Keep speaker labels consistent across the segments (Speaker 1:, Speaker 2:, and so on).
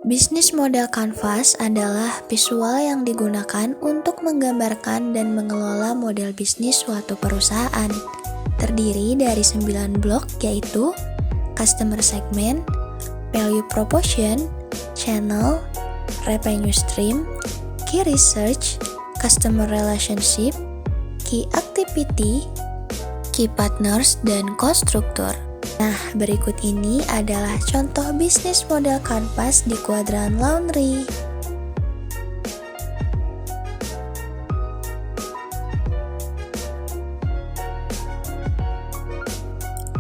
Speaker 1: Bisnis model kanvas adalah visual yang digunakan untuk menggambarkan dan mengelola model bisnis suatu perusahaan. Terdiri dari 9 blok yaitu Customer Segment, Value Proposition, Channel, Revenue Stream, Key Research, Customer Relationship, Key Activity, Key Partners, dan Cost Structure. Nah, berikut ini adalah contoh bisnis model kanvas di kuadran laundry.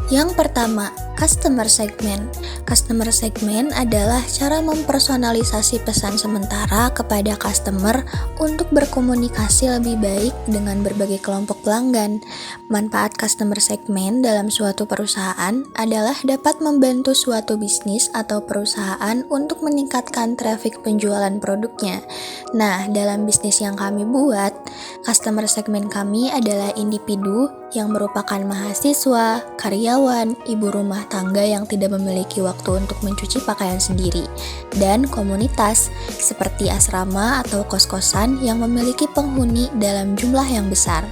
Speaker 1: Yang pertama, Customer Segment. Customer Segment adalah cara mempersonalisasi pesan sementara kepada customer untuk berkomunikasi lebih baik dengan berbagai kelompok pelanggan. Manfaat Customer Segment dalam suatu perusahaan adalah dapat membantu suatu bisnis atau perusahaan untuk meningkatkan traffic penjualan produknya. Nah, dalam bisnis yang kami buat, Customer Segment kami adalah individu yang merupakan mahasiswa, karyawan, ibu rumah tangga yang tidak memiliki waktu untuk mencuci pakaian sendiri, dan komunitas seperti asrama atau kos-kosan yang memiliki penghuni dalam jumlah yang besar.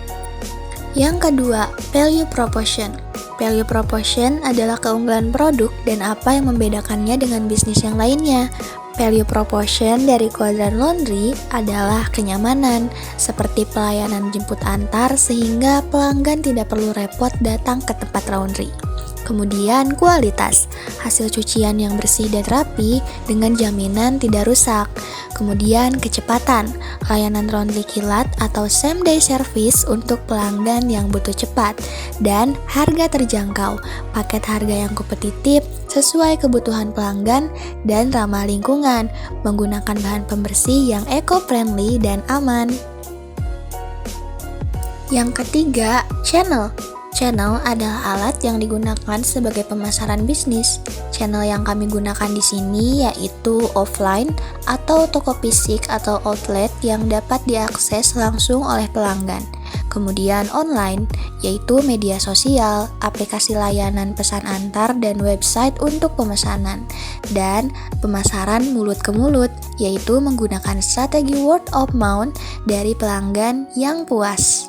Speaker 1: Yang kedua, Value Proposition. Value Proposition adalah keunggulan produk dan apa yang membedakannya dengan bisnis yang lainnya. Value Proposition dari kuadran laundry adalah kenyamanan, seperti pelayanan jemput antar sehingga pelanggan tidak perlu repot datang ke tempat laundry. Kemudian kualitas, hasil cucian yang bersih dan rapi dengan jaminan tidak rusak. Kemudian kecepatan, layanan laundry kilat atau same day service untuk pelanggan yang butuh cepat. Dan harga terjangkau, paket harga yang kompetitif sesuai kebutuhan pelanggan dan ramah lingkungan, menggunakan bahan pembersih yang eco-friendly dan aman. Yang ketiga, channel. Channel adalah alat yang digunakan sebagai pemasaran bisnis. Channel yang kami gunakan di sini yaitu offline atau toko fisik atau outlet yang dapat diakses langsung oleh pelanggan. Kemudian online, yaitu media sosial, aplikasi layanan pesan antar, dan website untuk pemesanan. Dan pemasaran mulut ke mulut, yaitu menggunakan strategi word of mouth dari pelanggan yang puas.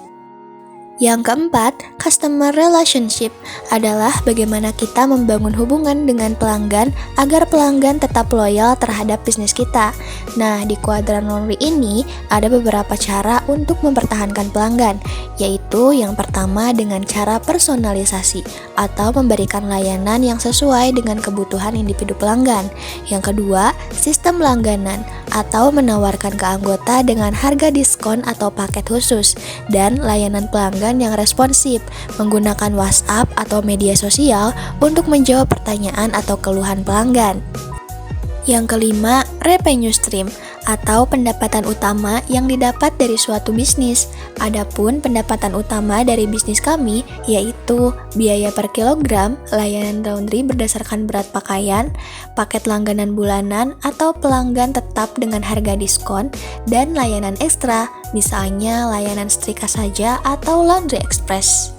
Speaker 1: Yang keempat, Customer Relationship adalah bagaimana kita membangun hubungan dengan pelanggan agar pelanggan tetap loyal terhadap bisnis kita. Nah, di kuadran laundry ini ada beberapa cara untuk mempertahankan pelanggan, yaitu yang pertama dengan cara personalisasi atau memberikan layanan yang sesuai dengan kebutuhan individu pelanggan. Yang kedua, sistem langganan atau menawarkan ke anggota dengan harga diskon atau paket khusus, dan layanan pelanggan yang responsif, menggunakan WhatsApp atau media sosial untuk menjawab pertanyaan atau keluhan pelanggan. Yang kelima, revenue stream atau pendapatan utama yang didapat dari suatu bisnis. Adapun pendapatan utama dari bisnis kami yaitu biaya per kilogram, layanan laundry berdasarkan berat pakaian, paket langganan bulanan atau pelanggan tetap dengan harga diskon, dan layanan ekstra, misalnya layanan setrika saja atau laundry express.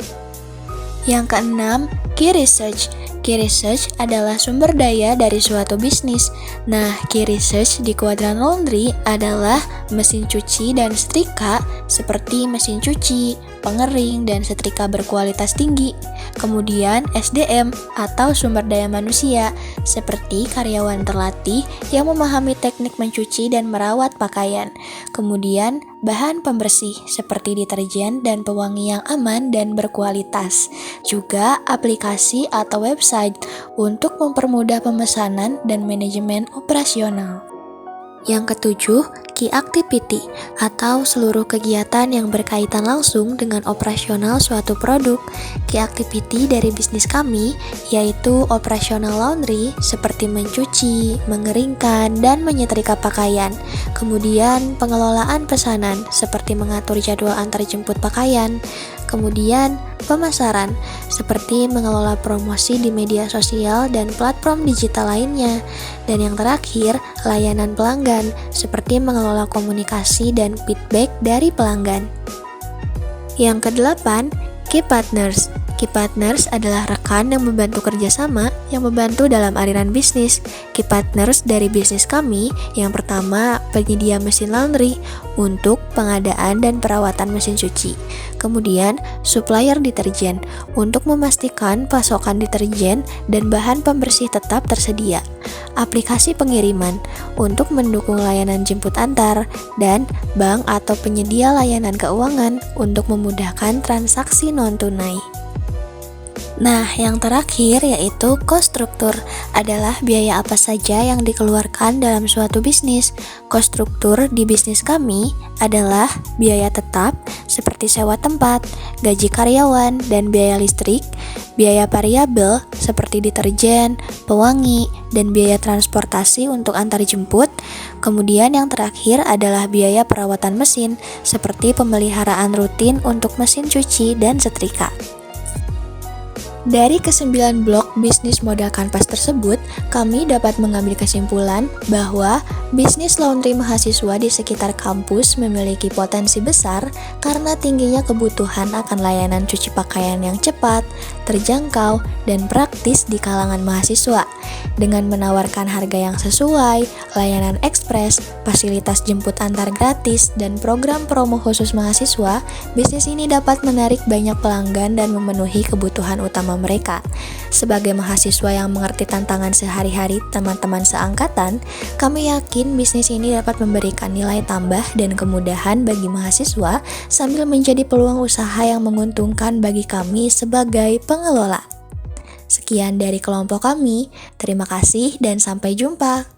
Speaker 1: Yang keenam, Key Research. Key Research adalah sumber daya dari suatu bisnis. Nah, Key Research di kuadran laundry adalah mesin cuci dan setrika seperti mesin cuci, pengering, dan setrika berkualitas tinggi. Kemudian SDM atau sumber daya manusia seperti karyawan terlatih yang memahami teknik mencuci dan merawat pakaian. Kemudian bahan pembersih seperti deterjen dan pewangi yang aman dan berkualitas. Juga aplikasi atau website untuk mempermudah pemesanan dan manajemen operasional. Yang ketujuh, Key Activity atau seluruh kegiatan yang berkaitan langsung dengan operasional suatu produk. Key Activity dari bisnis kami yaitu operasional laundry seperti mencuci, mengeringkan, dan menyetrika pakaian. Kemudian pengelolaan pesanan seperti mengatur jadwal antar jemput pakaian. Kemudian, pemasaran, seperti mengelola promosi di media sosial dan platform digital lainnya. Dan yang terakhir, layanan pelanggan, seperti mengelola komunikasi dan feedback dari pelanggan. Yang kedelapan, key partners. Key partners adalah rekan yang membantu kerjasama yang membantu dalam aliran bisnis. Key partners dari bisnis kami, yang pertama penyedia mesin laundry untuk pengadaan dan perawatan mesin cuci. Kemudian supplier deterjen untuk memastikan pasokan deterjen dan bahan pembersih tetap tersedia. Aplikasi pengiriman untuk mendukung layanan jemput antar, dan bank atau penyedia layanan keuangan untuk memudahkan transaksi non-tunai. Nah, yang terakhir yaitu cost struktur adalah biaya apa saja yang dikeluarkan dalam suatu bisnis. Cost struktur di bisnis kami adalah biaya tetap seperti sewa tempat, gaji karyawan, dan biaya listrik, biaya variabel seperti deterjen, pewangi, dan biaya transportasi untuk antar jemput. Kemudian yang terakhir adalah biaya perawatan mesin seperti pemeliharaan rutin untuk mesin cuci dan setrika. Dari ke-9 blok bisnis modal kanvas tersebut, kami dapat mengambil kesimpulan bahwa bisnis laundry mahasiswa di sekitar kampus memiliki potensi besar karena tingginya kebutuhan akan layanan cuci pakaian yang cepat, terjangkau, dan praktis di kalangan mahasiswa. Dengan menawarkan harga yang sesuai, layanan ekspres, fasilitas jemput antar gratis, dan program promo khusus mahasiswa, bisnis ini dapat menarik banyak pelanggan dan memenuhi kebutuhan utama mereka. Sebagai mahasiswa yang mengerti tantangan sehari-hari teman-teman seangkatan, kami yakin bisnis ini dapat memberikan nilai tambah dan kemudahan bagi mahasiswa sambil menjadi peluang usaha yang menguntungkan bagi kami sebagai pengelola. Sekian dari kelompok kami, terima kasih dan sampai jumpa.